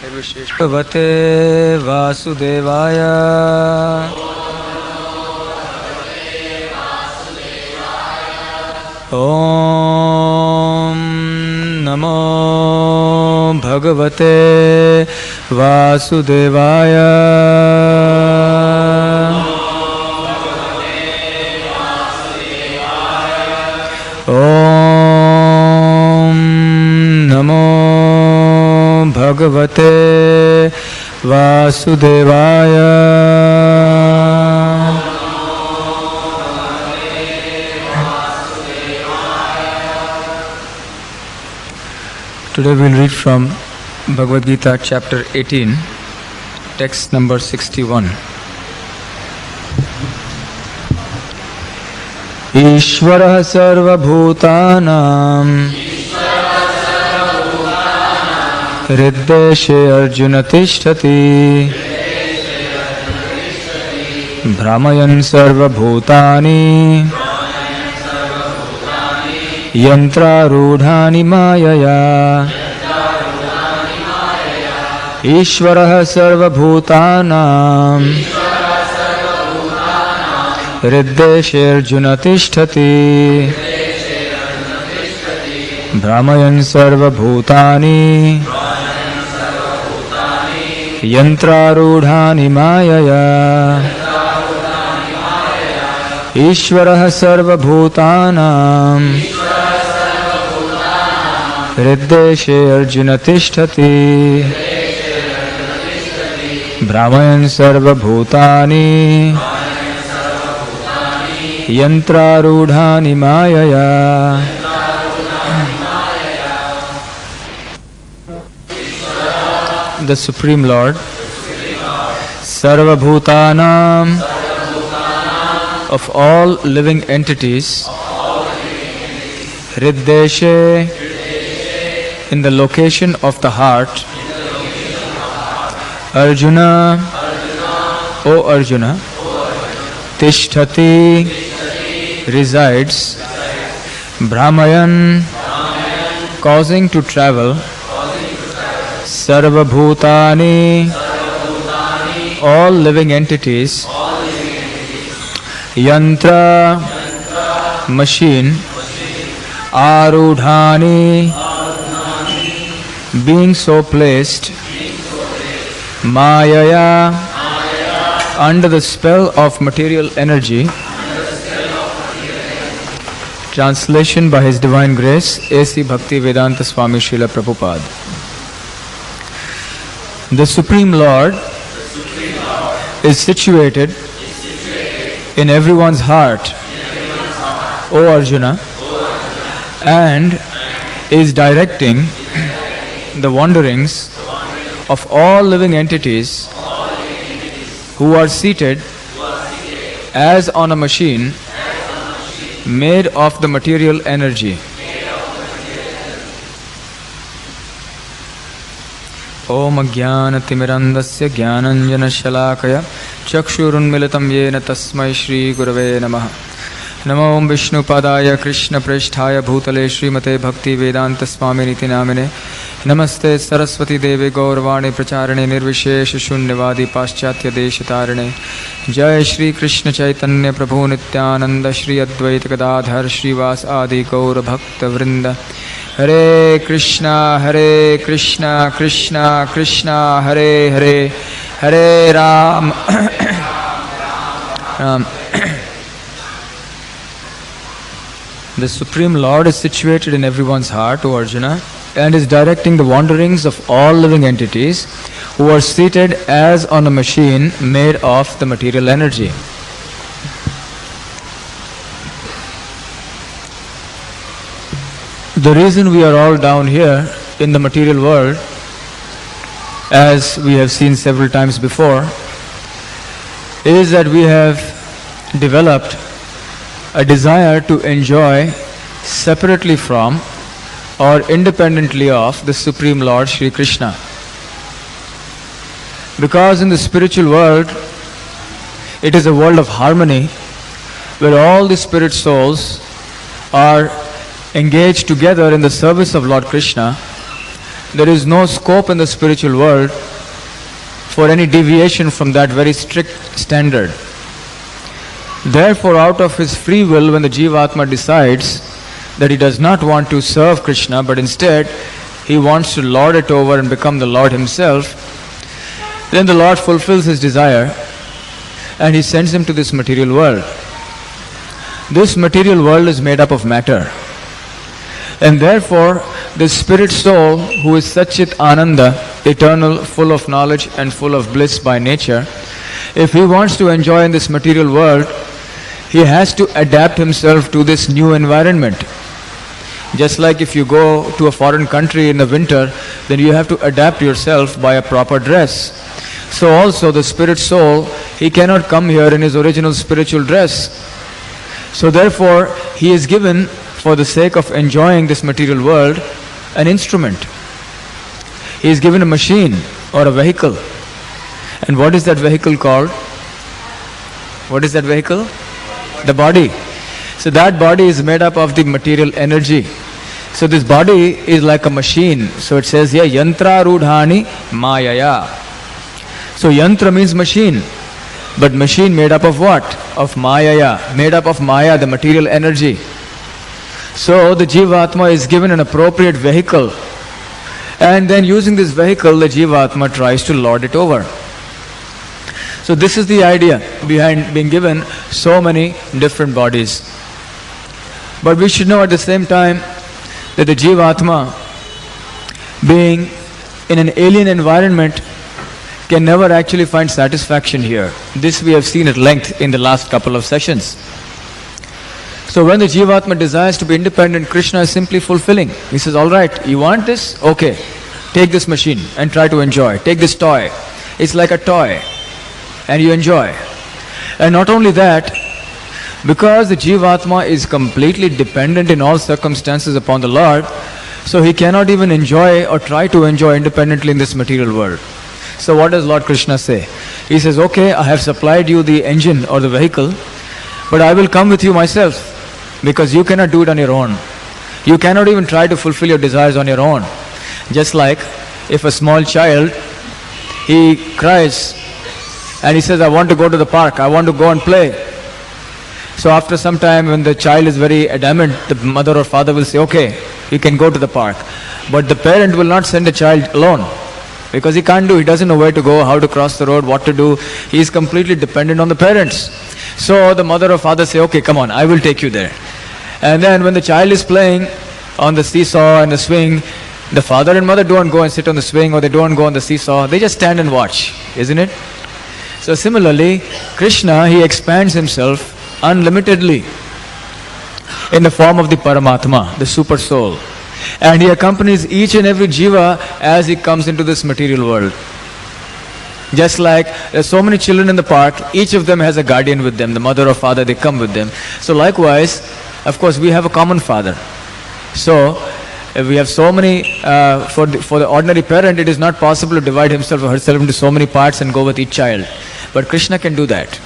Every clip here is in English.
Bhagavate Vasudevaya. Om Namo Bhagavate Vasudevaya. Om Namo Bhagavate Vasudevaya. Today we will read from Bhagavad Gita chapter 18, text number 61. Ishvarah sarvabhutanam Riddeshe Arjuna tishtati Brahmayan sarvabhutani Yantra rudhani mayaya Ishvarah sarvabhutanam Riddeshe Arjuna tishtati Brahmayan sarvabhutani Yantra rudhani mayaya Ishvarah sarvabhutanam Riddeshe Arjuna tishtati Brahmayan sarvabhutani Yantra rudhani mayaya. The Supreme Lord, Sarvabhutanam, of all living entities, Riddeshe, in the location of the heart, Arjuna, O Arjuna, Tishtati, resides, Brahmayan, causing to travel, Sarvabhutani, all living entities, Yantra, machine, Arudhani, being so placed, Mayaya, under the spell of material energy. Translation by His Divine Grace, A.C. Bhaktivedanta Swami Srila Prabhupada. The Supreme Lord is situated in everyone's heart, O Arjuna, and is directing the wanderings of all living entities who are seated as on a machine made of the material energy. Om Jnana Timirandasya Jnananjana Shalakaya Chakshurunmilitam Yena Tasmai Shri Gurave Namaha. Namo Om Vishnu Padaya Krishna Preshthaya Bhutale Srimate Bhakti Vedanta Swami Niti Namine. Namaste Saraswati Devi Gaurvani Pracharane Nirvishesh Shunyavadi Paschatya Deshatarane. Jai Shri Krishna Chaitanya Prabhu Nityananda Shri Advaita Gadadhar Shrivas Adi Gaur Bhakta Vrinda. Hare Krishna Krishna Krishna Hare Hare Hare Ram Ram. The Supreme Lord is situated in everyone's heart, O Arjuna, and is directing the wanderings of all living entities who are seated as on a machine made of the material energy. The reason we are all down here in the material world, as we have seen several times before, is that we have developed a desire to enjoy separately from or independently of the Supreme Lord Shri Krishna. Because in the spiritual world, it is a world of harmony where all the spirit souls are engaged together in the service of Lord Krishna, there is no scope in the spiritual world for any deviation from that very strict standard. Therefore, out of his free will, when the Jivatma decides that he does not want to serve Krishna, but instead he wants to lord it over and become the Lord himself, then the Lord fulfills his desire and he sends him to this material world. This material world is made up of matter. And therefore, the spirit soul, who is Satchit Ananda, eternal, full of knowledge and full of bliss by nature, if he wants to enjoy in this material world, he has to adapt himself to this new environment. Just like if you go to a foreign country in the winter, then you have to adapt yourself by a proper dress. So also the spirit soul, he cannot come here in his original spiritual dress. So therefore, he is given, for the sake of enjoying this material world, an instrument. He is given a machine or a vehicle. And what is that vehicle called? What is that vehicle? The body. So that body is made up of the material energy. So this body is like a machine. So it says here, yantra rudhani mayaya. So yantra means machine. But machine made up of what? Of mayaya. Made up of maya, the material energy. So the Jivatma is given an appropriate vehicle. And then using this vehicle, the Jivatma tries to lord it over. So this is the idea behind being given so many different bodies. But we should know at the same time that the Jivatma, being in an alien environment, can never actually find satisfaction here. This we have seen at length in the last couple of sessions. So when the Jivatma desires to be independent, Krishna is simply fulfilling. He says, alright, you want this? Okay, take this machine and try to enjoy. Take this toy. It's like a toy. And you enjoy. And not only that, because the Jivatma is completely dependent in all circumstances upon the Lord, so he cannot even enjoy or try to enjoy independently in this material world. So what does Lord Krishna say? He says, okay, I have supplied you the engine or the vehicle, but I will come with you myself, because you cannot do it on your own. You cannot even try to fulfill your desires on your own. Just like if a small child, he cries and he says, I want to go to the park, I want to go and play. So after some time, when the child is very adamant, the mother or father will say, okay, you can go to the park. But the parent will not send the child alone, because he can't do, he doesn't know where to go, how to cross the road, what to do. He is completely dependent on the parents. So the mother or father say, okay, come on, I will take you there. And then when the child is playing on the seesaw and the swing, the father and mother don't go and sit on the swing, or they don't go on the seesaw, they just stand and watch, isn't it? So similarly, Krishna, he expands himself unlimitedly in the form of the Parmatma, the super soul. And he accompanies each and every jiva as he comes into this material world. Just like there are so many children in the park, each of them has a guardian with them, the mother or father, they come with them. So likewise, of course, we have a common father. So if we have so many, for the ordinary parent, it is not possible to divide himself or herself into so many parts and go with each child. But Krishna can do that.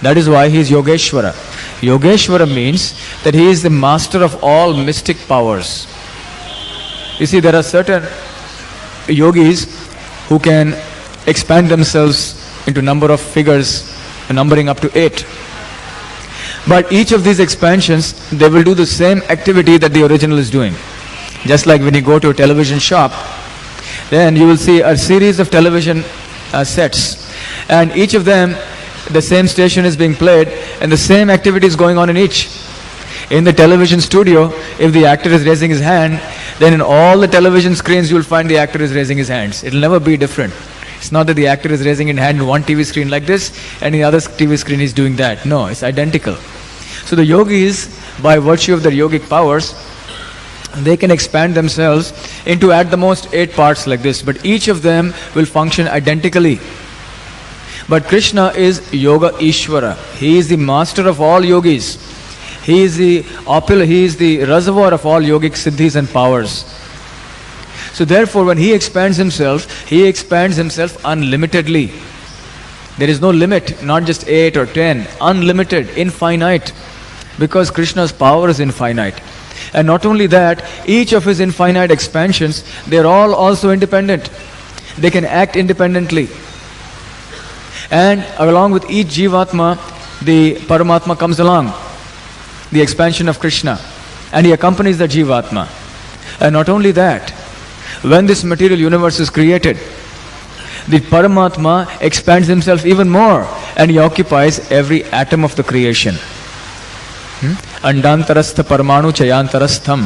That is why he is Yogeshwara. Yogeshwara means that he is the master of all mystic powers. You see, there are certain yogis who can expand themselves into number of figures, numbering up to 8. But each of these expansions, they will do the same activity that the original is doing. Just like when you go to a television shop, then you will see a series of television sets. And each of them, the same station is being played and the same activity is going on in each. In the television studio, if the actor is raising his hand, then in all the television screens you will find the actor is raising his hands. It will never be different. It's not that the actor is raising his hand in one TV screen like this and in the other TV screen is doing that. No, it's identical. So the yogis, by virtue of their yogic powers, they can expand themselves into at the most 8 parts like this, but each of them will function identically. But Krishna is Yoga Ishvara. He is the master of all yogis. He is the reservoir of all yogic siddhis and powers. So therefore, when he expands himself unlimitedly. There is no limit, not just 8 or 10, unlimited, infinite. Because Krishna's power is infinite. And not only that, each of his infinite expansions, they are all also independent. They can act independently. And along with each Jivatma, the Paramatma comes along, the expansion of Krishna, and he accompanies the Jivatma. And not only that, when this material universe is created, the Paramatma expands himself even more, and he occupies every atom of the creation. Andantarastha Parmanu Chayantarastham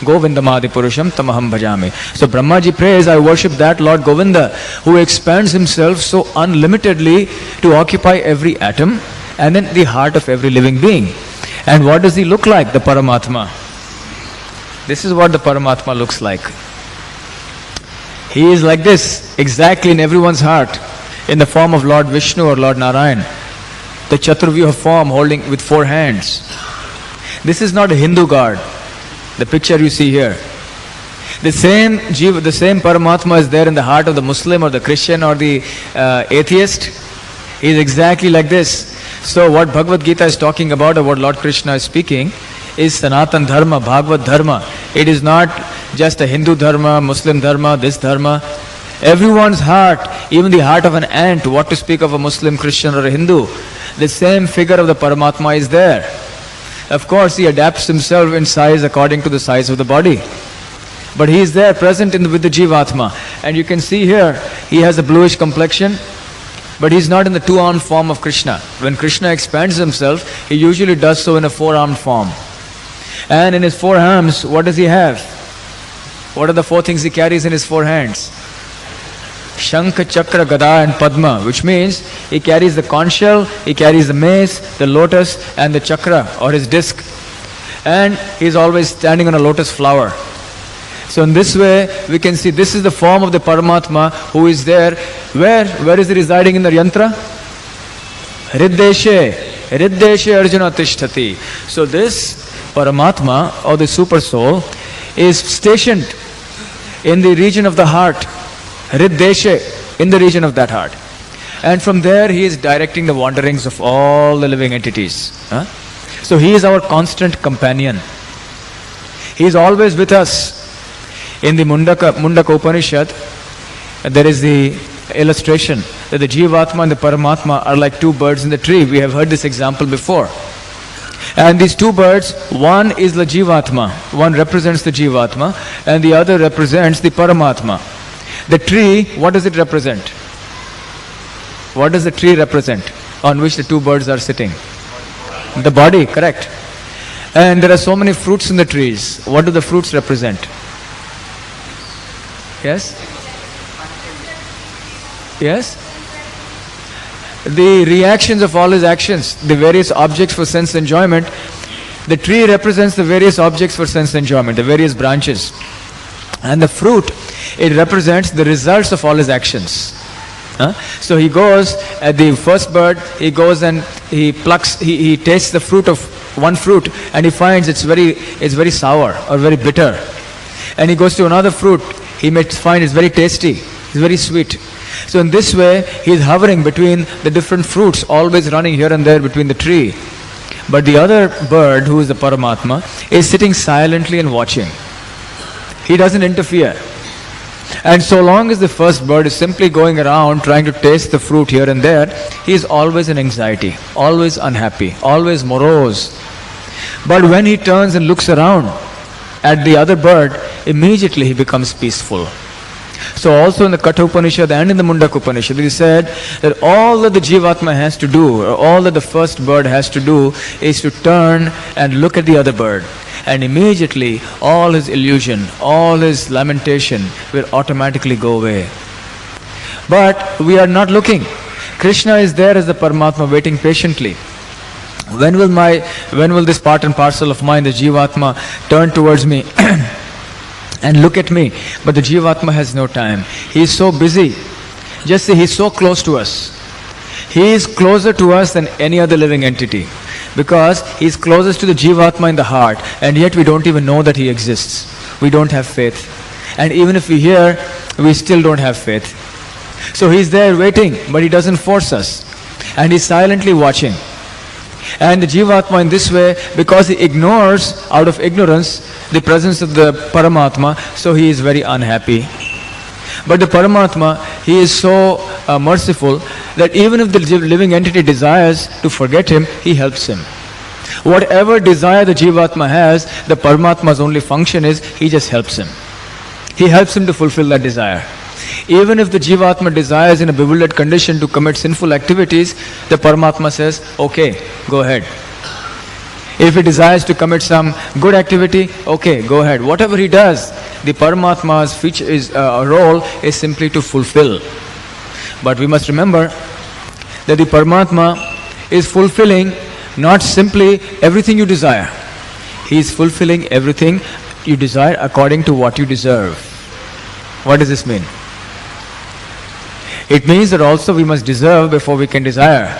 Govindamadi Purusham Tamaham Bhajami. So Brahmaji prays, I worship that Lord Govinda who expands himself so unlimitedly to occupy every atom and then the heart of every living being. And what does he look like, the Paramatma? This is what the Paramatma looks like. He is like this, exactly in everyone's heart, in the form of Lord Vishnu or Lord Narayan. The Chaturvyuha form holding with 4 hands. This is not a Hindu god, the picture you see here. The same Jiva, the same Paramatma is there in the heart of the Muslim or the Christian or the atheist. He is exactly like this. So what Bhagavad Gita is talking about, or what Lord Krishna is speaking, is Sanatan Dharma, Bhagavad Dharma. It is not just a Hindu Dharma, Muslim Dharma, this Dharma. Everyone's heart, even the heart of an ant, what to speak of a Muslim, Christian or a Hindu, the same figure of the Paramatma is there. Of course, he adapts himself in size according to the size of the body. But he is there present with the Jivatma. And you can see here, he has a bluish complexion, but he's not in the 2-armed form of Krishna. When Krishna expands himself, he usually does so in a 4-armed form. And in his 4 arms, what does he have? What are the 4 things he carries in his 4 hands? Shankha, Chakra, Gada and Padma, which means he carries the conch shell, he carries the mace, the lotus and the chakra or his disc. And he is always standing on a lotus flower. So in this way, we can see this is the form of the Paramatma who is there. Where is he residing in the yantra? Hriddeshe Arjuna Tishtati. So this Paramatma or the Super Soul is stationed in the region of the heart. Hriddeshe, in the region of that heart. And from there he is directing the wanderings of all the living entities. So he is our constant companion. He is always with us. In the Mundaka Upanishad, there is the illustration that the Jivatma and the Paramatma are like 2 birds in the tree. We have heard this example before. And these 2 birds, one is the Jivatma, one represents the Jivatma, and the other represents the Paramatma. The tree, what does it represent? What does the tree represent on which the 2 birds are sitting? The body, correct. And there are so many fruits in the trees. What do the fruits represent? Yes? Yes? The reactions of all his actions, the various objects for sense enjoyment. The tree represents the various objects for sense enjoyment, the various branches. And the fruit, it represents the results of all his actions. So he goes, at the first bird, he goes and he plucks, he tastes the fruit of one fruit and he finds it's very sour or very bitter. And he goes to another fruit, he may find it's very tasty, it's very sweet. So in this way, he is hovering between the different fruits, always running here and there between the tree. But the other bird, who is the Paramatma, is sitting silently and watching. He doesn't interfere. And so long as the first bird is simply going around trying to taste the fruit here and there, he is always in anxiety, always unhappy, always morose. But when he turns and looks around at the other bird, immediately he becomes peaceful. So also in the Katha Upanishad and in the Mundaka Upanishad, he said that all that the Jivatma has to do, or all that the first bird has to do, is to turn and look at the other bird. And immediately all his illusion, all his lamentation will automatically go away. But we are not looking. Krishna is there as the Paramatma, waiting patiently. When will this part and parcel of mine, the Jivatma, turn towards me and look at me? But the Jivatma has no time. He is so busy. Just see, he is so close to us. He is closer to us than any other living entity. Because he is closest to the Jivatma in the heart, and yet we don't even know that he exists. We don't have faith. And even if we hear, we still don't have faith. So he is there waiting, but he doesn't force us. And he is silently watching. And the Jivatma in this way, because he ignores out of ignorance the presence of the Paramatma, so he is very unhappy. But the Paramatma, he is so merciful that even if the living entity desires to forget him, he helps him. Whatever desire the Jivatma has, the Paramatma's only function is he just helps him. He helps him to fulfill that desire. Even if the Jivatma desires in a bewildered condition to commit sinful activities, the Paramatma says, okay, go ahead. If he desires to commit some good activity, okay, go ahead. Whatever he does, the Paramatma's feature is role is simply to fulfill. But we must remember that the Paramatma is fulfilling not simply everything you desire. He is fulfilling everything you desire according to what you deserve. What does this mean? It means that also we must deserve before we can desire.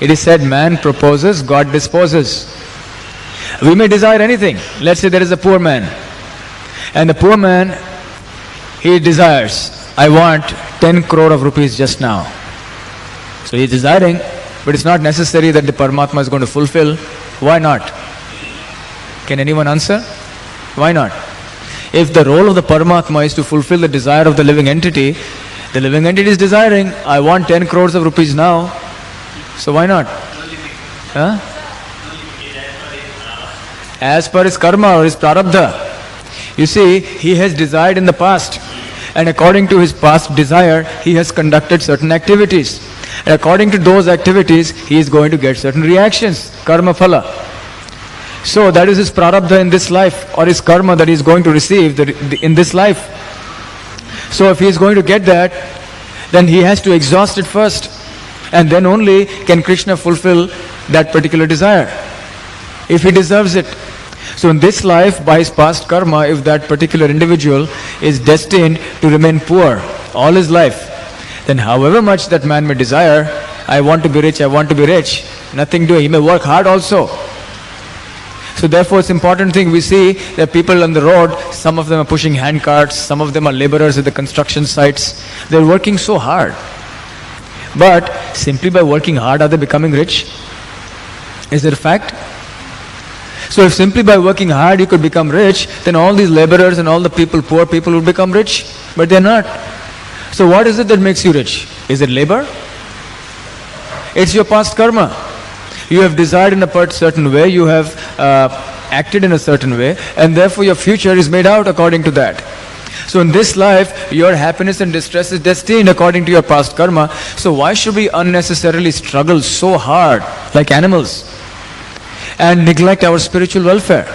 It is said, man proposes, God disposes. We may desire anything. Let's say there is a poor man. And the poor man, he desires, I want 10 crore of rupees just now. So he is desiring, but it's not necessary that the Paramatma is going to fulfill. Why not? Can anyone answer? Why not? If the role of the Paramatma is to fulfill the desire of the living entity is desiring, I want 10 crores of rupees now. So why not? Huh? As per his karma or his prarabdha. You see, he has desired in the past. And according to his past desire, he has conducted certain activities. And according to those activities, he is going to get certain reactions. Karma phala. So that is his prarabdha in this life, or his karma that he is going to receive in this life. So if he is going to get that, then he has to exhaust it first. And then only can Krishna fulfill that particular desire, if he deserves it. So in this life, by his past karma, if that particular individual is destined to remain poor all his life, then however much that man may desire, I want to be rich, nothing doing. He may work hard also. So therefore it's important thing, we see that people on the road, some of them are pushing hand carts, some of them are laborers at the construction sites. They're working so hard. But simply by working hard, are they becoming rich? Is it a fact? So if simply by working hard you could become rich, then all these laborers and all the people, poor people would become rich. But they're not. So what is it that makes you rich? Is it labor? It's your past karma. You have desired in a certain way, you have acted in a certain way, and therefore your future is made out according to that. So in this life, your happiness and distress is destined according to your past karma. So why should we unnecessarily struggle so hard like animals and neglect our spiritual welfare?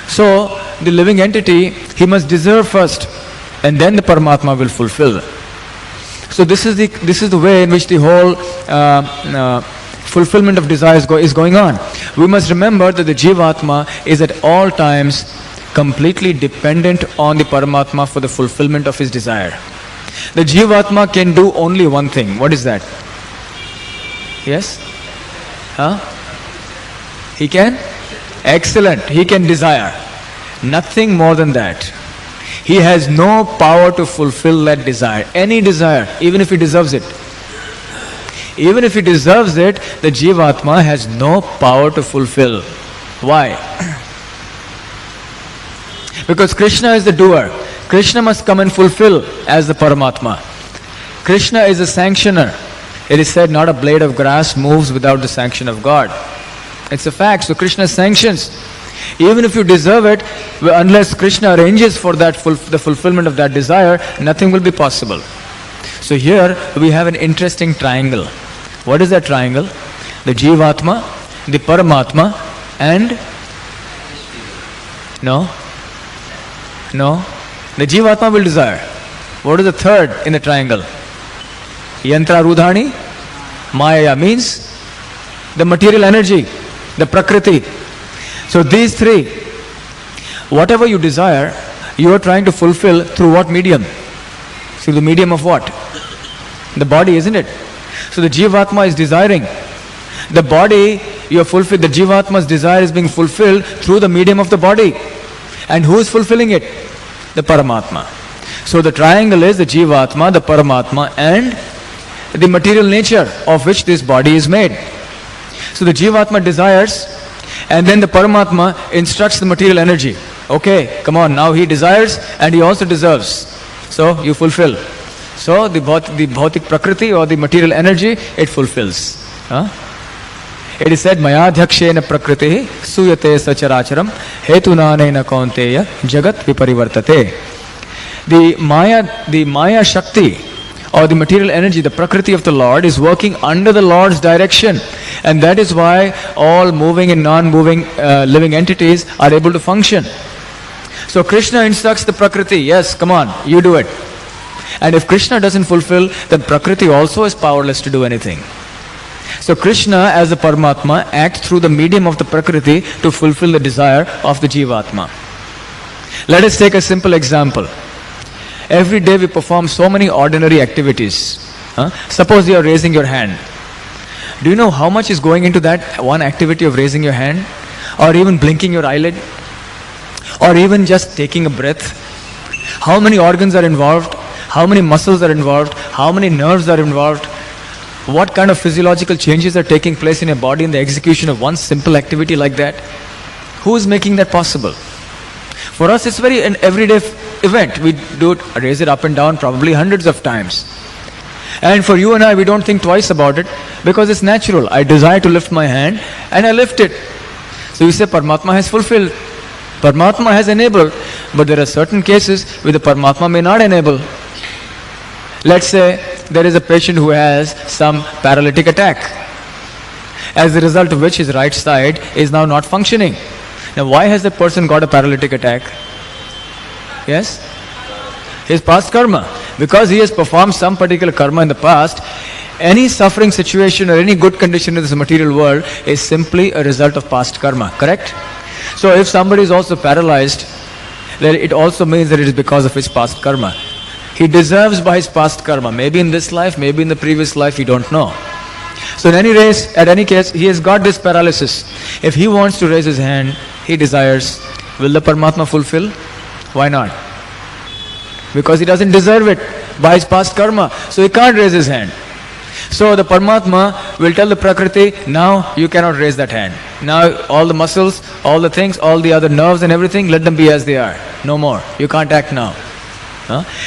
So the living entity, he must deserve first, and then the Paramatma will fulfill. So this is the way in which the whole fulfillment of desires is going on. We must remember that the Jivatma is at all times completely dependent on the Paramatma for the fulfillment of his desire. The Jivatma can do only one thing. What is that? Yes? Huh? He can? Excellent. He can desire. Nothing more than that. He has no power to fulfill that desire. Any desire, even if he deserves it. Even if he deserves it, the Jivatma has no power to fulfill. Why? Because Krishna is the doer. Krishna must come and fulfill as the Paramatma. Krishna is a sanctioner. It is said, not a blade of grass moves without the sanction of God. It's a fact. So Krishna sanctions. Even if you deserve it, unless Krishna arranges for that the fulfillment of that desire, nothing will be possible. So here we have an interesting triangle. What is that triangle? The Jivatma, the Paramatma, and No. The Jivatma will desire. What is the third in the triangle? Yantra Rudhani, Maya means the material energy, the Prakriti. So these three, whatever you desire, you are trying to fulfill through what medium? Through the medium of what? The body, isn't it? So the Jivatma is desiring. The body, you are fulfilled. The Jivatma's desire is being fulfilled through the medium of the body. And who is fulfilling it? The Paramatma. So the triangle is the Jivatma, the Paramatma, and the material nature of which this body is made. So the Jivatma desires, and then the Paramatma instructs the material energy. Okay, come on, now he desires and he also deserves. So you fulfill. So the bhautik prakriti or the material energy, it fulfills. It is said, Mayadhyakshena prakriti suyate sacharacharam hetunanena kaunteya jagat viparivartate. The Maya Shakti or the material energy, the prakriti of the Lord is working under the Lord's direction, and that is why all moving and non-moving living entities are able to function. So Krishna instructs the prakriti, yes, come on, you do it. And if Krishna doesn't fulfill, then prakriti also is powerless to do anything. So Krishna as the Parmatma acts through the medium of the prakriti to fulfill the desire of the Jivatma. Let us take a simple example. Every day we perform so many ordinary activities. Suppose you are raising your hand. Do you know how much is going into that one activity of raising your hand? Or even blinking your eyelid? Or even just taking a breath? How many organs are involved? How many muscles are involved? How many nerves are involved? What kind of physiological changes are taking place in your body in the execution of one simple activity like that? Who is making that possible? For us, it's an everyday event. We do it, raise it up and down probably hundreds of times. And for you and I, we don't think twice about it because it's natural. I desire to lift my hand and I lift it. So you say Parmatma has fulfilled. Parmatma has enabled. But there are certain cases where the Parmatma may not enable. Let's say there is a patient who has some paralytic attack, as a result of which his right side is now not functioning. Now why has that person got a paralytic attack? Yes? His past karma. Because he has performed some particular karma in the past, any suffering situation or any good condition in this material world is simply a result of past karma. Correct? So if somebody is also paralyzed, then it also means that it is because of his past karma. He deserves by his past karma. Maybe in this life, maybe in the previous life, we don't know. So in any case, he has got this paralysis. If he wants to raise his hand, he desires, will the Parmatma fulfill? Why not? Because he doesn't deserve it by his past karma. So he can't raise his hand. So the Parmatma will tell the Prakriti, now you cannot raise that hand. Now all the muscles, all the things, all the other nerves and everything, let them be as they are. No more. You can't act now.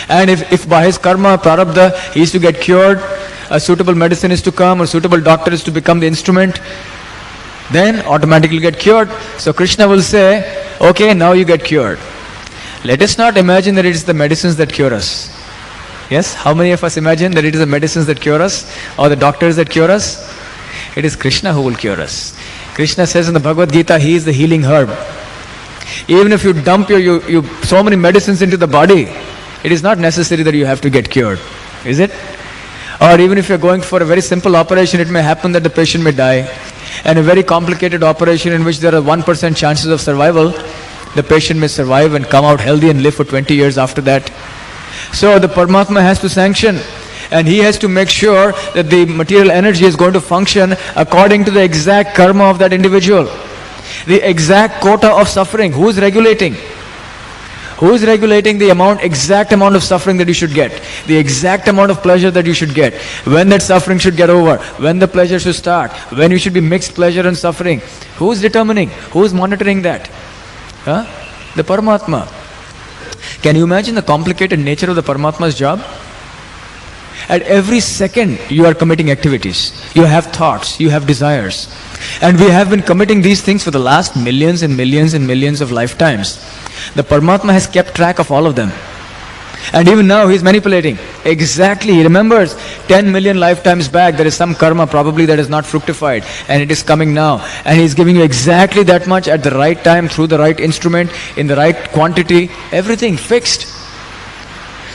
And if by his karma, prarabdha, he is to get cured, a suitable medicine is to come, a suitable doctor is to become the instrument, then automatically get cured. So Krishna will say, okay, now you get cured. Let us not imagine that it is the medicines that cure us. Yes? How many of us imagine that it is the medicines that cure us or the doctors that cure us? It is Krishna who will cure us. Krishna says in the Bhagavad Gita, he is the healing herb. Even if you dump you so many medicines into the body, it is not necessary that you have to get cured. Is it? Or even if you are going for a very simple operation, it may happen that the patient may die. And a very complicated operation in which there are 1% chances of survival, the patient may survive and come out healthy and live for 20 years after that. So the Parmatma has to sanction, and he has to make sure that the material energy is going to function according to the exact karma of that individual. The exact quota of suffering. Who is regulating? Who is regulating the exact amount of suffering that you should get? The exact amount of pleasure that you should get? When that suffering should get over? When the pleasure should start? When you should be mixed pleasure and suffering? Who is determining? Who is monitoring that? The Paramatma. Can you imagine the complicated nature of the Paramatma's job? At every second you are committing activities. You have thoughts, you have desires. And we have been committing these things for the last millions and millions and millions of lifetimes. The Paramatma has kept track of all of them. And even now he is manipulating. Exactly, he remembers 10 million lifetimes back there is some karma probably that is not fructified, and it is coming now. And he is giving you exactly that much at the right time, through the right instrument, in the right quantity, everything fixed.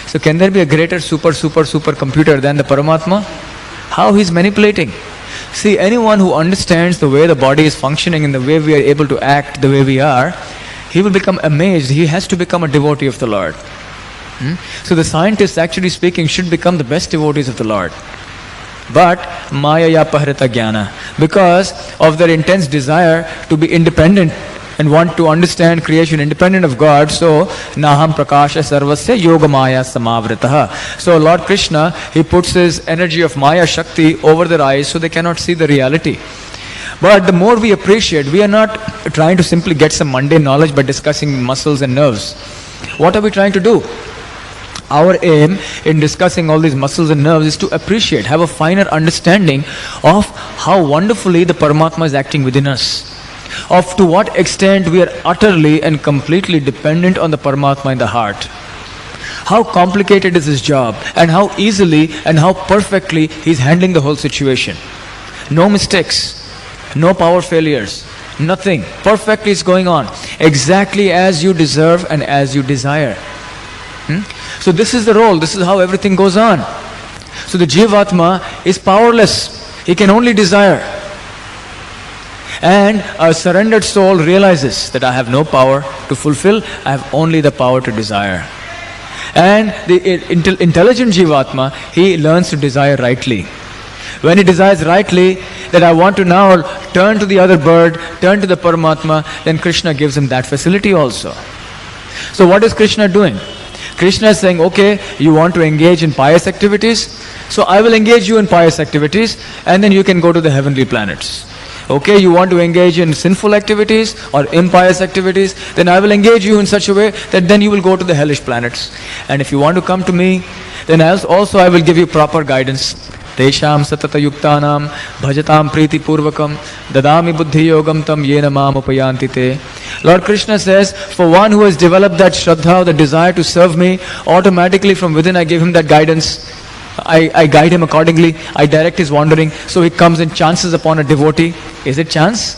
So can there be a greater super computer than the Paramatma? How he is manipulating? See, anyone who understands the way the body is functioning and the way we are able to act the way we are, he will become amazed. He has to become a devotee of the Lord. So the scientists, actually speaking, should become the best devotees of the Lord. But Mayaya Pahrita Jnana, because of their intense desire to be independent and want to understand creation independent of God, so Naham Prakasha Sarvasya Yoga Maya Samavritaha. So Lord Krishna, he puts his energy of Maya Shakti over their eyes so they cannot see the reality. But the more we appreciate, we are not trying to simply get some mundane knowledge by discussing muscles and nerves. What are we trying to do? Our aim in discussing all these muscles and nerves is to appreciate, have a finer understanding of how wonderfully the Parmatma is acting within us. Of to what extent we are utterly and completely dependent on the Parmatma in the heart. How complicated is his job, and how easily and how perfectly he is handling the whole situation. No mistakes, no power failures, nothing. Perfectly is going on, exactly as you deserve and as you desire. So this is the role, this is how everything goes on. So the Jivatma is powerless, he can only desire. And a surrendered soul realizes that I have no power to fulfill, I have only the power to desire. And the intelligent Jivatma, he learns to desire rightly. When he desires rightly, that I want to now turn to the other bird, turn to the Paramatma, then Krishna gives him that facility also. So what is Krishna doing? Krishna is saying, okay, you want to engage in pious activities, so I will engage you in pious activities, and then you can go to the heavenly planets. Okay, you want to engage in sinful activities or impious activities, then I will engage you in such a way that then you will go to the hellish planets. And if you want to come to me, then also I will give you proper guidance. Tesham satata yuktanam bhajatam priti purvakam dadami buddhi yogam tam yena mam upayanti te. Lord Krishna says, for one who has developed that shraddha, the desire to serve me, automatically from within I give him that guidance. I guide him accordingly, I direct his wandering, so he comes and chances upon a devotee. Is it chance?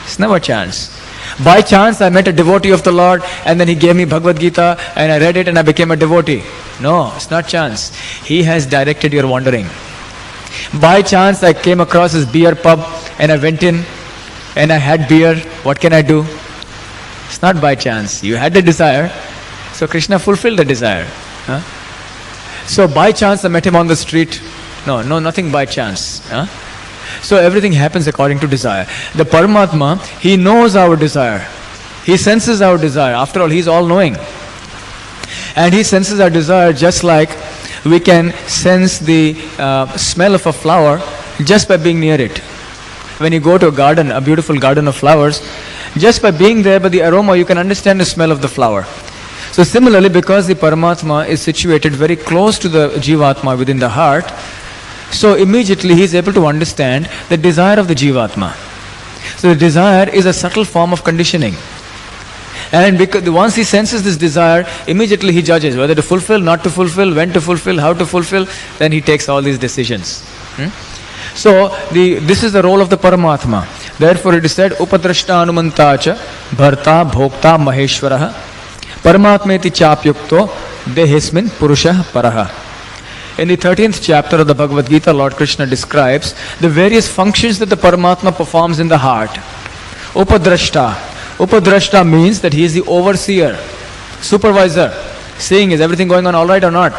It's never chance. By chance I met a devotee of the Lord and then he gave me Bhagavad Gita and I read it and I became a devotee. No, it's not chance. He has directed your wandering. By chance I came across his beer pub and I went in and I had beer. What can I do? It's not by chance. You had the desire, so Krishna fulfilled the desire. Huh? So by chance I met him on the street. No, nothing by chance. Huh? So everything happens according to desire. The Paramatma, he knows our desire. He senses our desire. After all, he is all-knowing. And he senses our desire just like we can sense the smell of a flower just by being near it. When you go to a garden, a beautiful garden of flowers, just by being there, by the aroma, you can understand the smell of the flower. So similarly, because the Paramatma is situated very close to the Jivatma within the heart, so immediately he is able to understand the desire of the Jivatma. So the desire is a subtle form of conditioning. And because once he senses this desire, immediately he judges whether to fulfill, not to fulfill, when to fulfill, how to fulfill, then he takes all these decisions. So this is the role of the Paramatma. Therefore it is said, Upadrashta Anumantacha Bharta Bhokta Maheshwaraha Paramatmeti Chapyukto Dehesmin Purusha Paraha. In the 13th chapter of the Bhagavad Gita, Lord Krishna describes the various functions that the Paramatma performs in the heart. Upadrashta. Upadrashta means that he is the overseer, supervisor, seeing is everything going on all right or not.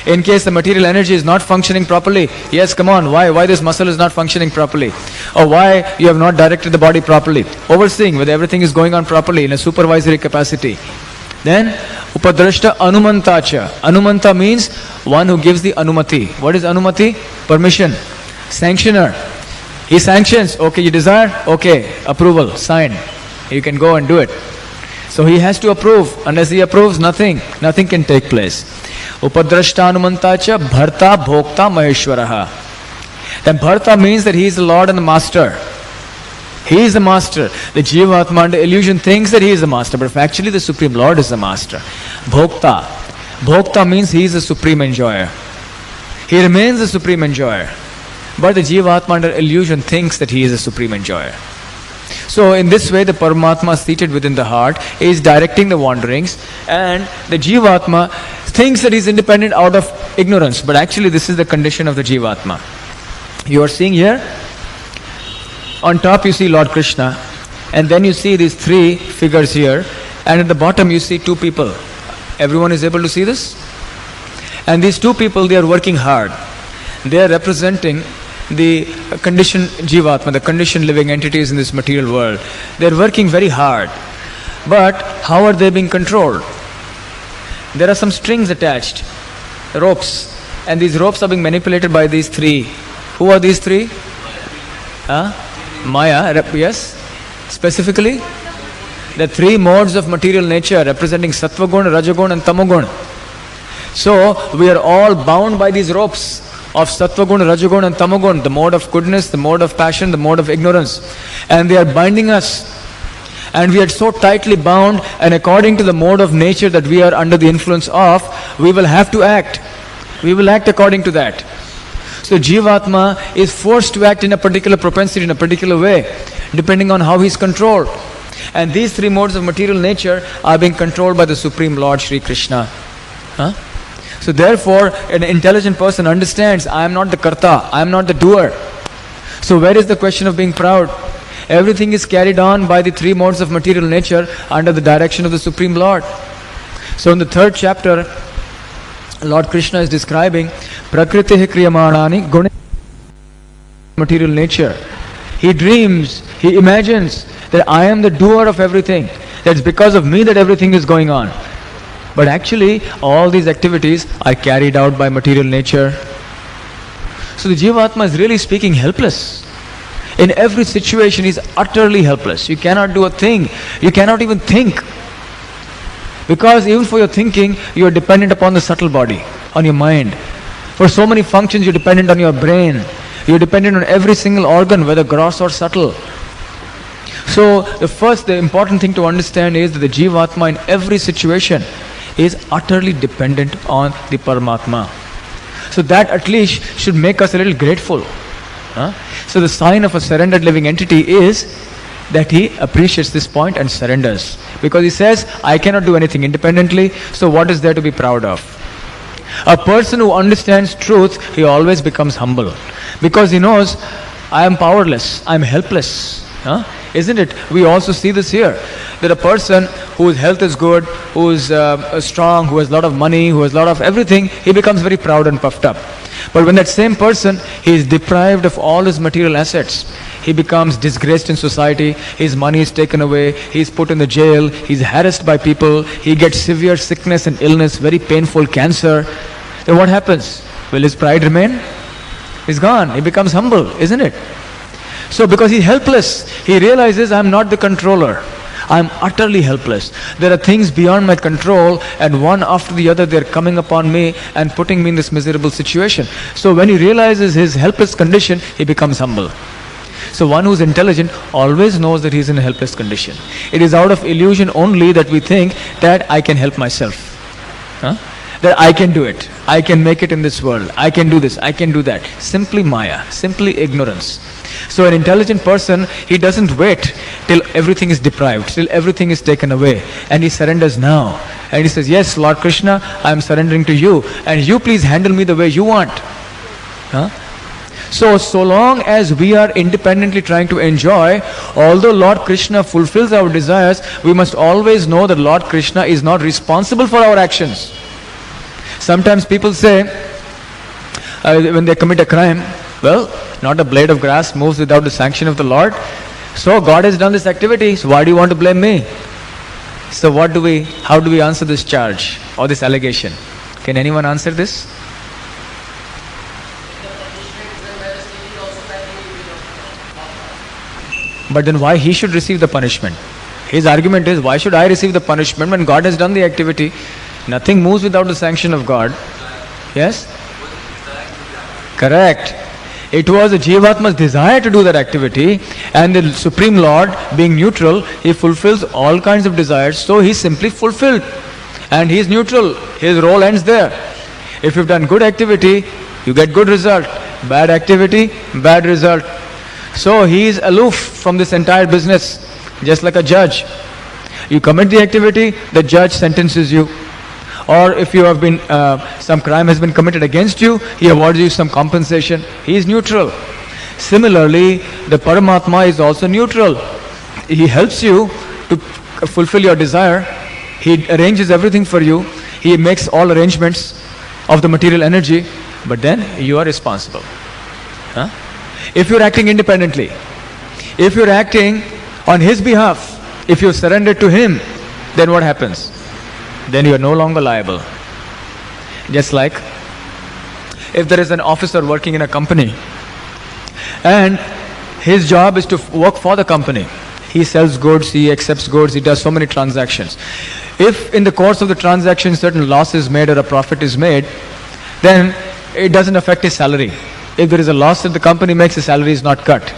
In case the material energy is not functioning properly, yes, come on, why this muscle is not functioning properly? Or why you have not directed the body properly? Overseeing whether everything is going on properly in a supervisory capacity. Then, Upadrashta Anumantacha. Anumanta means one who gives the Anumati. What is Anumati? Permission. Sanctioner. He sanctions. Okay, you desire? Okay, approval, sign. You can go and do it. So he has to approve. Unless he approves, nothing can take place. Upadrashta Anumantacha Bharta Bhokta Maheshwaraha. Then Bharta means that he is the Lord and the Master. He is the master. The Jivatma under illusion thinks that he is the master, but actually the Supreme Lord is the master. Bhokta. Bhokta means he is the supreme enjoyer. He remains the supreme enjoyer. But the Jivatma under illusion thinks that he is the supreme enjoyer. So in this way the Paramatma seated within the heart is directing the wanderings, and the Jivatma thinks that he is independent out of ignorance. But actually this is the condition of the Jivatma. You are seeing here, on top you see Lord Krishna, and then you see these three figures here, and at the bottom you see two people. Everyone is able to see this? And these two people, they are working hard. They are representing the conditioned Jivatma, the conditioned living entities in this material world. They are working very hard. But how are they being controlled? There are some strings attached, ropes, and these ropes are being manipulated by these three. Who are these three? Maya, yes, specifically the three modes of material nature representing Sattva Gun, Rajagun and Tamagun. So we are all bound by these ropes of Sattva Gun, Rajagun and Tamagun, the mode of goodness, the mode of passion, the mode of ignorance. And they are binding us. And we are so tightly bound, and according to the mode of nature that we are under the influence of, we will have to act. We will act according to that. So Jivatma is forced to act in a particular propensity, in a particular way, depending on how he is controlled. And these three modes of material nature are being controlled by the Supreme Lord Sri Krishna. So therefore, an intelligent person understands, I am not the karta, I am not the doer. So where is the question of being proud? Everything is carried on by the three modes of material nature under the direction of the Supreme Lord. So in the third chapter, Lord Krishna is describing Prakriti Kriyamanani Guna material nature. He dreams, he imagines that I am the doer of everything. That's because of me that everything is going on. But actually, all these activities are carried out by material nature. So the Jivatma is really speaking helpless. In every situation, he is utterly helpless. You cannot do a thing. You cannot even think. Because even for your thinking, you are dependent upon the subtle body, on your mind. For so many functions, you are dependent on your brain. You are dependent on every single organ, whether gross or subtle. So the important thing to understand is that the Jivatma in every situation is utterly dependent on the Parmatma. So that at least should make us a little grateful. So the sign of a surrendered living entity is that he appreciates this point and surrenders. Because he says, I cannot do anything independently, so what is there to be proud of? A person who understands truth, he always becomes humble. Because he knows, I am powerless, I am helpless. Isn't it? We also see this here. That a person whose health is good, who is strong, who has a lot of money, who has a lot of everything, he becomes very proud and puffed up. But when that same person, he is deprived of all his material assets, he becomes disgraced in society, his money is taken away, he is put in the jail, he is harassed by people, he gets severe sickness and illness, very painful cancer, then what happens? Will his pride remain? He's gone. He becomes humble, isn't it? So because he's helpless, he realizes I'm not the controller. I'm utterly helpless. There are things beyond my control, and one after the other they're coming upon me and putting me in this miserable situation. So when he realizes his helpless condition, he becomes humble. So one who's intelligent always knows that he's in a helpless condition. It is out of illusion only that we think that I can help myself. That I can do it. I can make it in this world. I can do this. I can do that. Simply Maya. Simply ignorance. So an intelligent person, he doesn't wait till everything is deprived, till everything is taken away. And he surrenders now. And he says, yes, Lord Krishna, I am surrendering to you. And you please handle me the way you want. So long as we are independently trying to enjoy, although Lord Krishna fulfills our desires, we must always know that Lord Krishna is not responsible for our actions. Sometimes people say, when they commit a crime, well, not a blade of grass moves without the sanction of the Lord. So God has done this activity, so why do you want to blame me? So how do we answer this charge or this allegation? Can anyone answer this? But then why he should receive the punishment? His argument is, why should I receive the punishment when God has done the activity? Nothing moves without the sanction of God. Yes? Correct. It was a Jivatma's desire to do that activity, and the Supreme Lord, being neutral, he fulfills all kinds of desires, so he simply fulfilled. And he is neutral. His role ends there. If you've done good activity, you get good result. Bad activity, bad result. So he is aloof from this entire business, just like a judge. You commit the activity, the judge sentences you. Or if you have been, some crime has been committed against you, he awards you some compensation. He is neutral. Similarly, the Paramatma is also neutral. He helps you to fulfill your desire. He arranges everything for you. He makes all arrangements of the material energy, but then you are responsible. If you are acting independently, if you are acting on his behalf, if you surrender to him, then what happens? Then you are no longer liable. Just like if there is an officer working in a company and His job is to work for the company. He sells goods, he accepts goods, he does so many transactions. If in the course of the transaction certain loss is made or a profit is made, then it doesn't affect his salary. If there is a loss that the company makes, his salary is not cut.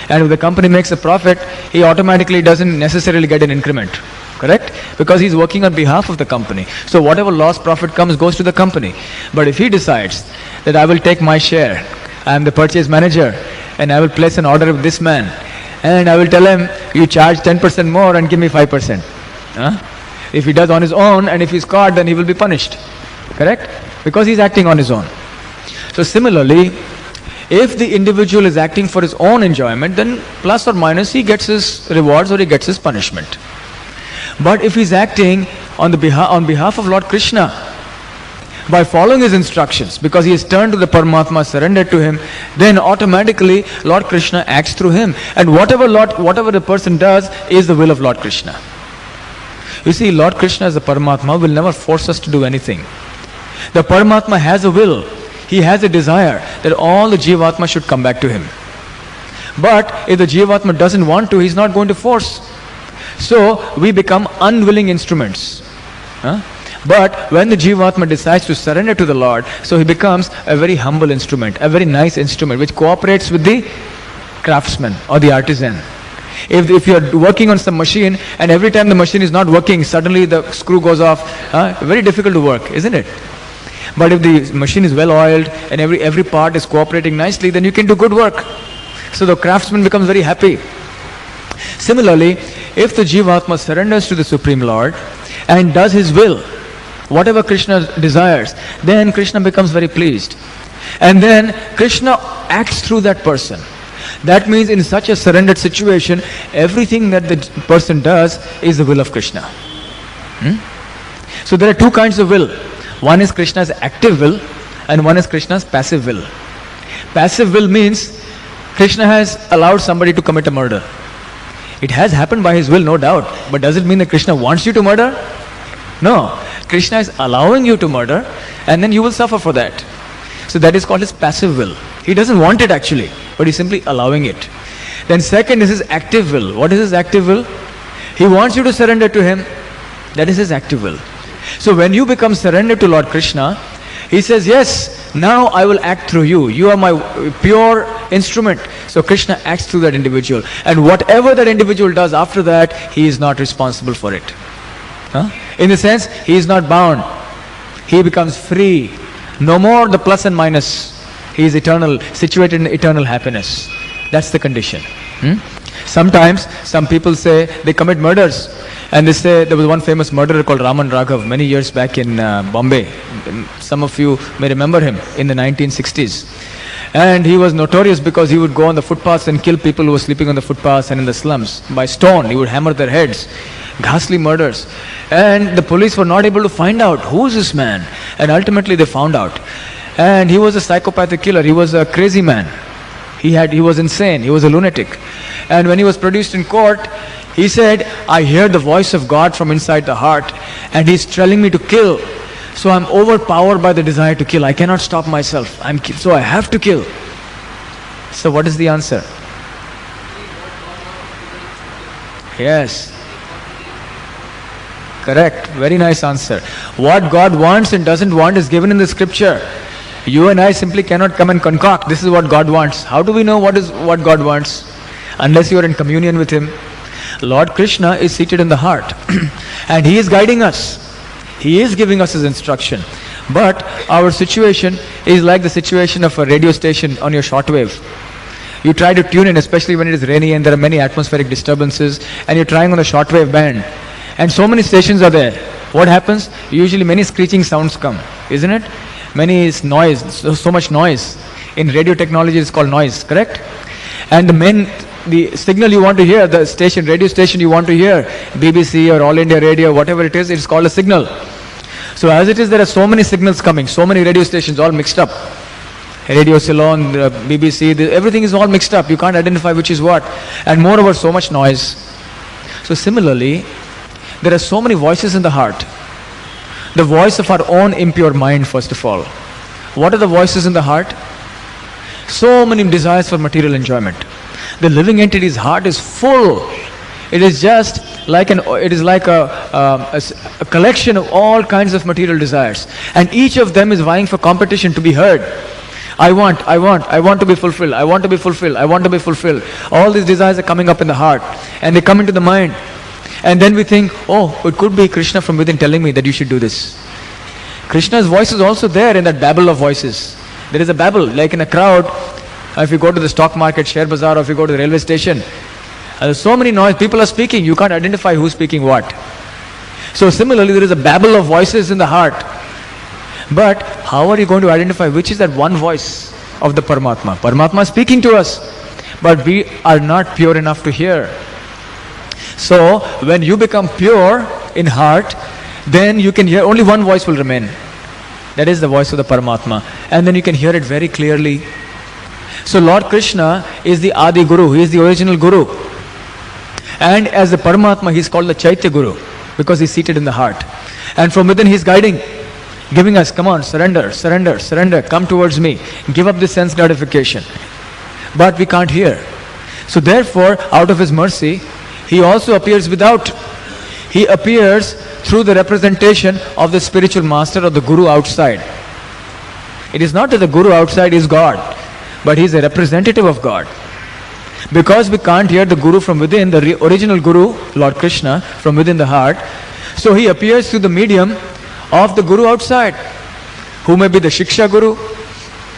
And if the company makes a profit, he automatically doesn't necessarily get an increment. Correct? Because he's working on behalf of the company. So whatever loss profit comes goes to the company. But if he decides that I will take my share, I am the purchase manager, and I will place an order with this man, and I will tell him, you charge 10% more and give me 5%. If he does on his own, and if he's caught, then he will be punished. Correct? Because he's acting on his own. So similarly, if the individual is acting for his own enjoyment, then plus or minus he gets his rewards or he gets his punishment. But if he's acting on behalf of Lord Krishna, by following his instructions, because he has turned to the Parmatma, surrendered to him, then automatically Lord Krishna acts through him. And whatever the person does is the will of Lord Krishna. You see, Lord Krishna as the Parmatma will never force us to do anything. The Parmatma has a will. He has a desire that all the Jivatma should come back to him. But if the Jivatma doesn't want to, he's not going to force. So we become unwilling instruments. But when the Jivatma decides to surrender to the Lord, so he becomes a very humble instrument, a very nice instrument which cooperates with the craftsman or the artisan. If you are working on some machine and every time the machine is not working, suddenly the screw goes off, very difficult to work, isn't it? But if the machine is well oiled and every part is cooperating nicely, then you can do good work. So the craftsman becomes very happy. Similarly, if the Jivatma surrenders to the Supreme Lord and does his will, whatever Krishna desires, then Krishna becomes very pleased. And then Krishna acts through that person. That means in such a surrendered situation, everything that the person does is the will of Krishna. So there are two kinds of will. One is Krishna's active will and one is Krishna's passive will. Passive will means Krishna has allowed somebody to commit a murder. It has happened by his will, no doubt. But does it mean that Krishna wants you to murder? No. Krishna is allowing you to murder and then you will suffer for that. So that is called his passive will. He doesn't want it actually, but he's simply allowing it. Then second is his active will. What is his active will? He wants you to surrender to him. That is his active will. So when you become surrendered to Lord Krishna, he says, yes, now I will act through you. You are my pure instrument. So Krishna acts through that individual. And whatever that individual does after that, he is not responsible for it. In the sense, he is not bound. He becomes free. No more the plus and minus. He is eternal, situated in eternal happiness. That's the condition. Sometimes, some people say they commit murders. And they say there was one famous murderer called Raman Raghav many years back in Bombay. Some of you may remember him in the 1960s. And he was notorious because he would go on the footpaths and kill people who were sleeping on the footpaths and in the slums. By stone, he would hammer their heads. Ghastly murders. And the police were not able to find out who is this man. And ultimately they found out. And he was a psychopathic killer. He was a crazy man. He was insane. He was a lunatic. And when he was produced in court, he said, I hear the voice of God from inside the heart and he's telling me to kill. So I'm overpowered by the desire to kill. I cannot stop myself. So I have to kill. So what is the answer? Yes. Correct. Very nice answer. What God wants and doesn't want is given in the scripture. You and I simply cannot come and concoct. This is what God wants. How do we know what God wants? Unless you are in communion with Him. Lord Krishna is seated in the heart and He is guiding us. He is giving us His instruction. But our situation is like the situation of a radio station on your shortwave. You try to tune in, especially when it is rainy and there are many atmospheric disturbances, and you're trying on the shortwave band. And so many stations are there. What happens? Usually many screeching sounds come, isn't it? Many is noise, so much noise. In radio technology it's called noise, correct? And the signal you want to hear, the radio station you want to hear, BBC or All India Radio, whatever it is, it's called a signal. So as it is, there are so many signals coming, so many radio stations all mixed up. Radio Ceylon, BBC, everything is all mixed up. You can't identify which is what. And moreover, so much noise. So similarly, there are so many voices in the heart. The voice of our own impure mind, first of all. What are the voices in the heart? So many desires for material enjoyment. The living entity's heart is full. It is just like a collection of all kinds of material desires, and each of them is vying for competition to be heard. I want to be fulfilled, I want to be fulfilled, I want to be fulfilled. All these desires are coming up in the heart, and they come into the mind. And then we think, oh, it could be Krishna from within telling me that you should do this. Krishna's voice is also there in that babble of voices. There is a babble, like in a crowd. If you go to the stock market, share bazaar, or if you go to the railway station, there's so many noise, people are speaking, you can't identify who's speaking what. So similarly, there is a babble of voices in the heart. But how are you going to identify which is that one voice of the Parmatma? Parmatma is speaking to us, but we are not pure enough to hear. So when you become pure in heart, then you can hear, only one voice will remain. That is the voice of the Parmatma. And then you can hear it very clearly. So Lord Krishna is the Adi Guru, he is the original Guru. And as the Parmatma, he is called the Chaitya Guru, because he is seated in the heart. And from within he is guiding, giving us, come on, surrender, surrender, surrender, come towards me, give up this sense gratification. But we can't hear. So therefore, out of his mercy, he also appears without. He appears through the representation of the spiritual master or the Guru outside. It is not that the Guru outside is God, but he is a representative of God. Because we can't hear the Guru from within, the original Guru, Lord Krishna, from within the heart, so he appears through the medium of the Guru outside, who may be the Shiksha Guru,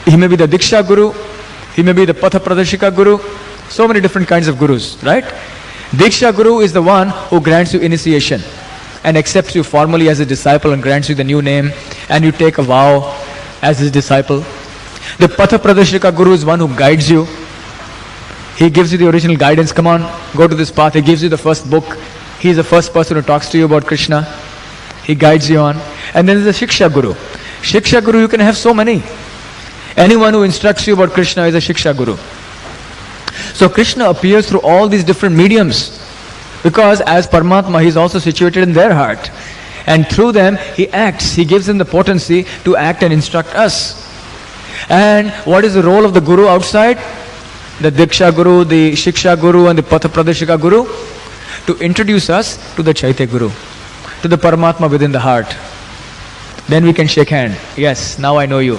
he may be the Diksha Guru, he may be the Patha Pradashika Guru, so many different kinds of Gurus, right? Diksha Guru is the one who grants you initiation and accepts you formally as a disciple and grants you the new name, and you take a vow as his disciple. The Patha Pradashika Guru is one who guides you. He gives you the original guidance, come on, go to this path. He gives you the first book. He is the first person who talks to you about Krishna. He guides you on. And then there's the Shiksha Guru. Shiksha Guru, you can have so many. Anyone who instructs you about Krishna is a Shiksha Guru. So Krishna appears through all these different mediums, because as Parmatma, he is also situated in their heart. And through them, he acts. He gives them the potency to act and instruct us. And what is the role of the Guru outside? The Diksha Guru, the Shiksha Guru, and the Patha Pradashika Guru? To introduce us to the Chaitya Guru, to the Paramatma within the heart. Then we can shake hand. Yes, now I know you.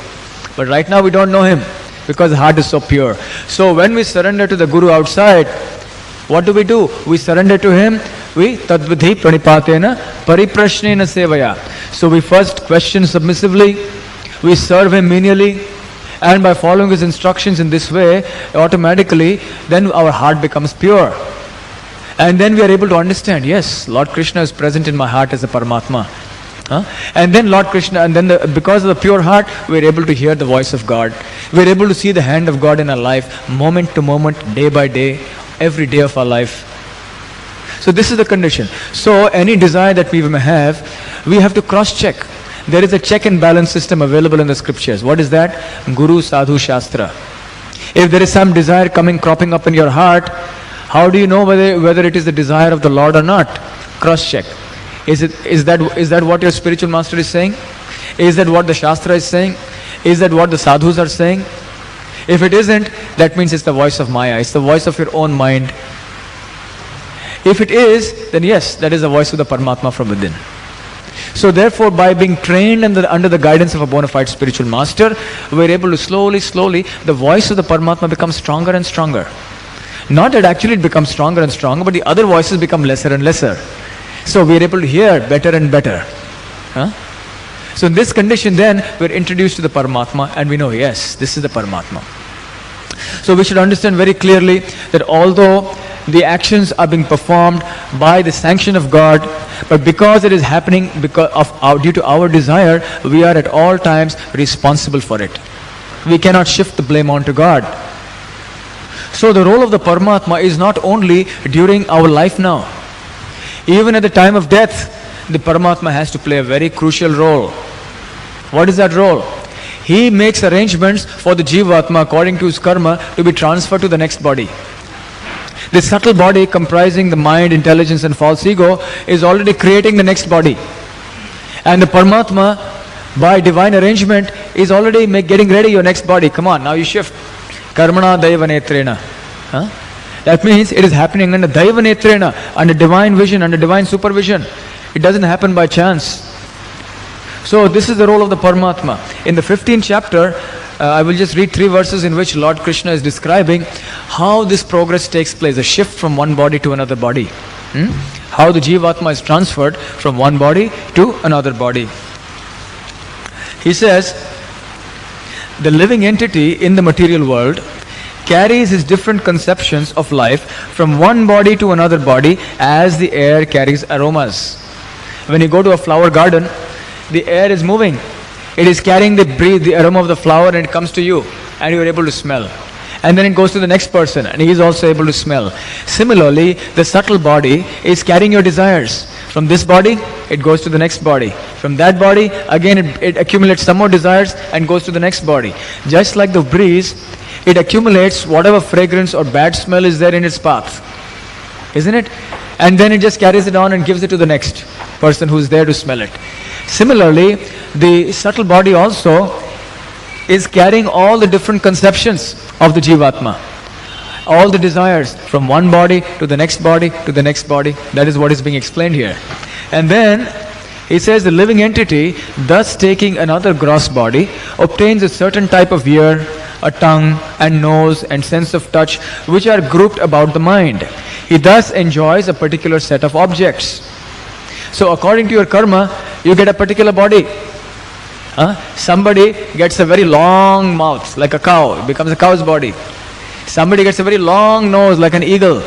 But right now we don't know him, because the heart is so pure. So when we surrender to the Guru outside, what do? We surrender to him. We tadvidhi pranipatena pariprashnena sevaya. So we first question submissively, we serve him menially, and by following his instructions in this way, automatically, then our heart becomes pure. And then we are able to understand, yes, Lord Krishna is present in my heart as a Paramatma. And then Lord Krishna, and then because of the pure heart, we are able to hear the voice of God. We are able to see the hand of God in our life, moment to moment, day by day, every day of our life. So this is the condition. So any desire that we may have, we have to cross-check. There is a check and balance system available in the scriptures. What is that? Guru Sadhu Shastra. If there is some desire cropping up in your heart, how do you know whether it is the desire of the Lord or not? Cross-check. Is that what your spiritual master is saying? Is that what the Shastra is saying? Is that what the sadhus are saying? If it isn't, that means it's the voice of Maya. It's the voice of your own mind. If it is, then yes, that is the voice of the Paramatma from within. So therefore, by being trained under the guidance of a bona fide spiritual master, we are able to slowly, the voice of the Paramatma becomes stronger and stronger. Not that actually it becomes stronger and stronger, but the other voices become lesser and lesser. So we are able to hear better and better. So in this condition then, we are introduced to the Paramatma, and we know, yes, this is the Paramatma. So we should understand very clearly that although the actions are being performed by the sanction of God, but because it is happening due to our desire, we are at all times responsible for it. We cannot shift the blame onto God. So the role of the Paramatma is not only during our life now. Even at the time of death, the Paramatma has to play a very crucial role. What is that role? He makes arrangements for the Jivatma according to his karma to be transferred to the next body. The subtle body comprising the mind, intelligence and false ego is already creating the next body. And the Paramatma, by divine arrangement, is already getting ready your next body. Come on, now you shift. Karmana daiva netrena. That means it is happening under Daiva Netrena, under divine vision, under divine supervision. It doesn't happen by chance. So this is the role of the Parmatma. In the 15th chapter, I will just read 3 verses in which Lord Krishna is describing how this progress takes place, a shift from one body to another body. How the Jivatma is transferred from one body to another body. He says, the living entity in the material world carries his different conceptions of life from one body to another body as the air carries aromas. When you go to a flower garden, the air is moving. It is carrying the aroma of the flower, and it comes to you and you are able to smell. And then it goes to the next person and he is also able to smell. Similarly, the subtle body is carrying your desires. From this body, it goes to the next body. From that body, again it accumulates some more desires and goes to the next body. Just like the breeze, it accumulates whatever fragrance or bad smell is there in its path. Isn't it? And then it just carries it on and gives it to the next person who is there to smell it. Similarly, the subtle body also is carrying all the different conceptions of the Jivatma. All the desires from one body to the next body to the next body. That is what is being explained here. And then he says the living entity, thus taking another gross body, obtains a certain type of ear, a tongue and nose and sense of touch, which are grouped about the mind. He thus enjoys a particular set of objects. So according to your karma, you get a particular body. Somebody gets a very long mouth like a cow, it becomes a cow's body. Somebody gets a very long nose like an eagle.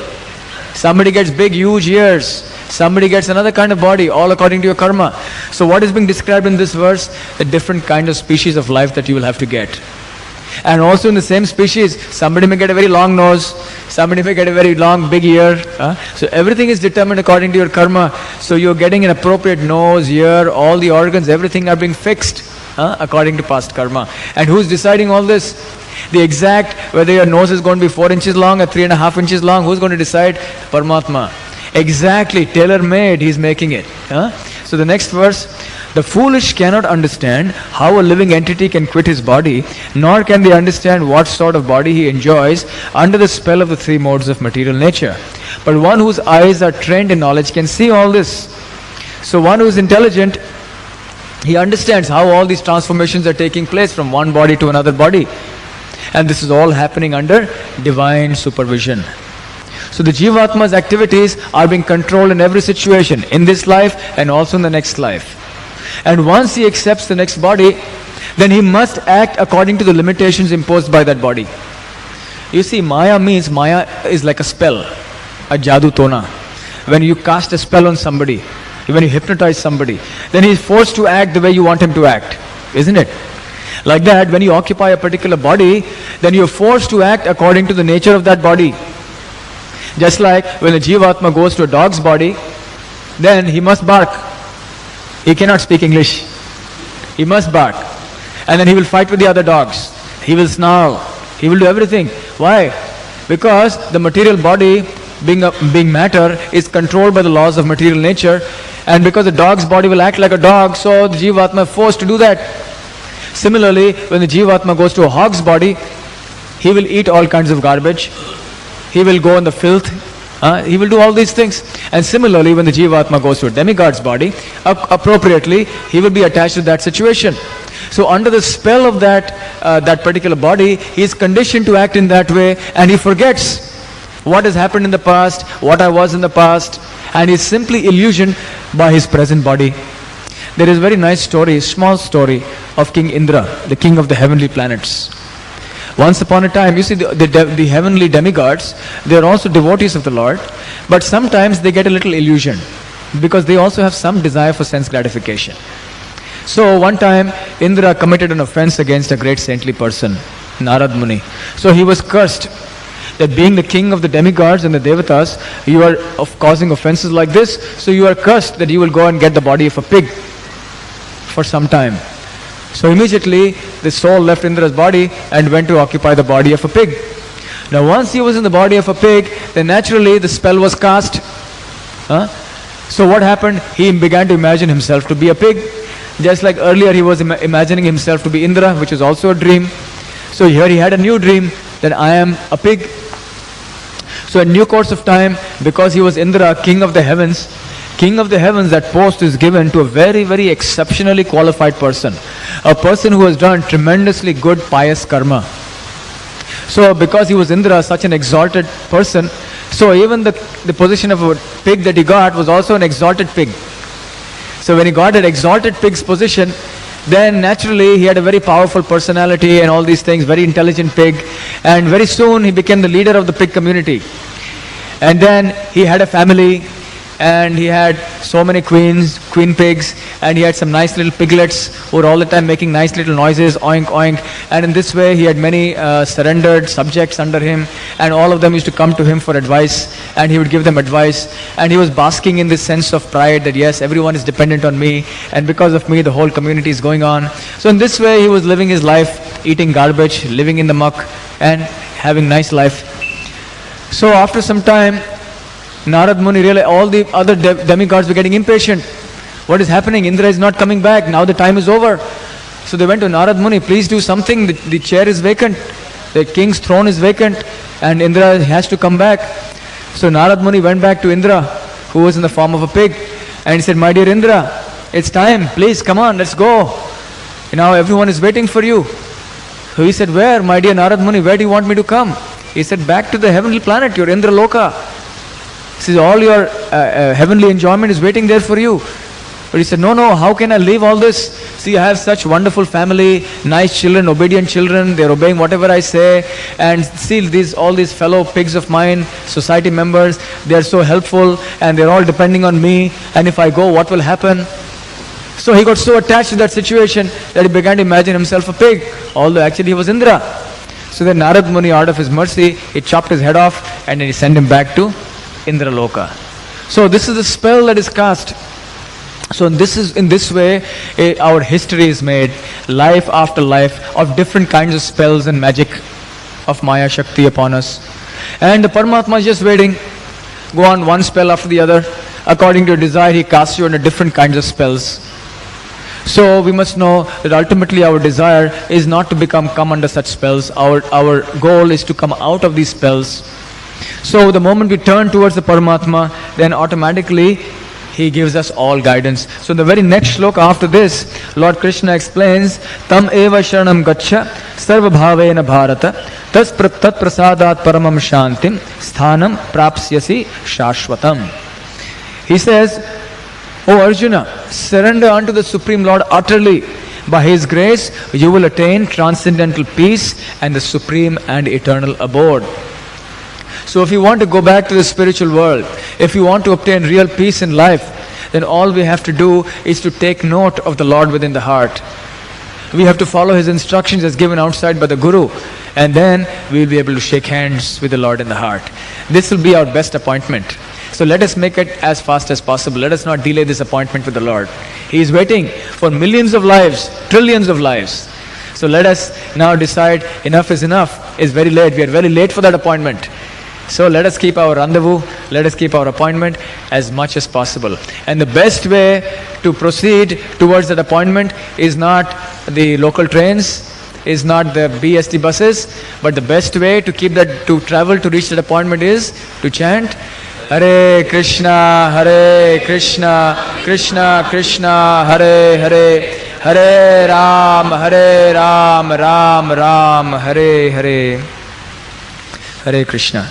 Somebody gets big huge ears. Somebody gets another kind of body, all according to your karma. So what is being described in this verse? The different kind of species of life that you will have to get. And also in the same species, somebody may get a very long nose, somebody may get a very long big ear. So everything is determined according to your karma. So you're getting an appropriate nose, ear, all the organs, everything are being fixed according to past karma. And who's deciding all this? The exact, whether your nose is going to be 4 inches long or 3.5 inches long, who's going to decide? Parmatma. Exactly, tailor-made, he's making it. So the next verse, the foolish cannot understand how a living entity can quit his body, nor can they understand what sort of body he enjoys under the spell of the 3 modes of material nature. But one whose eyes are trained in knowledge can see all this. So one who is intelligent, he understands how all these transformations are taking place from one body to another body. And this is all happening under divine supervision. So the Jivatma's activities are being controlled in every situation, in this life and also in the next life. And once he accepts the next body, then he must act according to the limitations imposed by that body. You see, Maya is like a spell, a jadoo tona. When you cast a spell on somebody, when you hypnotize somebody, then he is forced to act the way you want him to act, isn't it? Like that, when you occupy a particular body, then you are forced to act according to the nature of that body. Just like when a Jivatma goes to a dog's body, then he must bark. He cannot speak English. He must bark. And then he will fight with the other dogs. He will snarl. He will do everything. Why? Because the material body, being matter, is controlled by the laws of material nature. And because the dog's body will act like a dog, so the Jivatma is forced to do that. Similarly, when the Jivatma goes to a hog's body, he will eat all kinds of garbage. He will go in the filth. He will do all these things. And similarly, when the Jivatma goes to a demigod's body, appropriately, he will be attached to that situation. So under the spell of that particular body, he is conditioned to act in that way, and he forgets what has happened in the past, what I was in the past, and he is simply illusioned by his present body. There is a very nice story, small story of King Indra, the king of the heavenly planets. Once upon a time, you see the heavenly demigods, they are also devotees of the Lord, but sometimes they get a little illusion because they also have some desire for sense gratification. So one time, Indra committed an offense against a great saintly person, Narad Muni. So he was cursed that being the king of the demigods and the devatas, you are causing offenses like this, so you are cursed that you will go and get the body of a pig for some time. So immediately the soul left Indra's body and went to occupy the body of a pig. Now once he was in the body of a pig, then naturally the spell was cast. So what happened? He began to imagine himself to be a pig. Just like earlier he was imagining himself to be Indra, which is also a dream. So here he had a new dream that I am a pig. So in due course of time, because he was Indra, king of the heavens, that post is given to a very, very exceptionally qualified person. A person who has done tremendously good pious karma. So because he was Indra, such an exalted person, so even the position of a pig that he got was also an exalted pig. So when he got an exalted pig's position, then naturally he had a very powerful personality and all these things, very intelligent pig. And very soon he became the leader of the pig community. And then he had a family, and he had so many queen pigs, and he had some nice little piglets who were all the time making nice little noises, oink oink. And in this way he had many surrendered subjects under him, and all of them used to come to him for advice, and he would give them advice. And he was basking in this sense of pride that yes, everyone is dependent on me, and because of me the whole community is going on. So in this way he was living his life, eating garbage, living in the muck, and having nice life. So after some time, Narad Muni realized all the other demigods were getting impatient. What is happening? Indra is not coming back. Now the time is over. So they went to Narad Muni, please do something. The chair is vacant. The king's throne is vacant. And Indra has to come back. So Narad Muni went back to Indra, who was in the form of a pig. And he said, my dear Indra, it's time. Please come on, let's go. Now everyone is waiting for you. So he said, where? My dear Narad Muni, where do you want me to come? He said, back to the heavenly planet, your Indra Loka. He says, all your heavenly enjoyment is waiting there for you. But he said, no, how can I leave all this? See, I have such wonderful family, nice children, obedient children, they're obeying whatever I say. And see, all these fellow pigs of mine, society members, they're so helpful, and they're all depending on me. And if I go, what will happen? So he got so attached to that situation that he began to imagine himself a pig, although actually he was Indra. So then Narad Muni, out of his mercy, he chopped his head off, and then he sent him back to Indra Loka. So this is the spell that is cast. So in this way our history is made, life after life, of different kinds of spells and magic of Maya Shakti upon us. And the Parmatma is just waiting, go on one spell after the other. According to your desire, he casts you under different kinds of spells. So we must know that ultimately our desire is not to come under such spells. Our goal is to come out of these spells. So the moment we turn towards the Paramatma, then automatically he gives us all guidance. So in the very next shloka after this, Lord Krishna explains, Tam eva sharanam gaccha sarva bhavena bharata tat prasadat paramam shantim sthanam prapsyasi shashvatam. He says, O Arjuna, surrender unto the Supreme Lord utterly. By His grace, you will attain transcendental peace and the supreme and eternal abode. So if you want to go back to the spiritual world, if you want to obtain real peace in life, then all we have to do is to take note of the Lord within the heart. We have to follow His instructions as given outside by the Guru, and then we will be able to shake hands with the Lord in the heart. This will be our best appointment. So let us make it as fast as possible. Let us not delay this appointment with the Lord. He is waiting for millions of lives, trillions of lives. So let us now decide enough is enough. It's very late. We are very late for that appointment. So let us keep our rendezvous, let us keep our appointment as much as possible. And the best way to proceed towards that appointment is not the local trains, is not the BST buses, but the best way to travel to reach that appointment is to chant Hare Krishna, Krishna Krishna, Hare Hare, Hare Ram, Ram Ram, Hare Hare. Hare Krishna.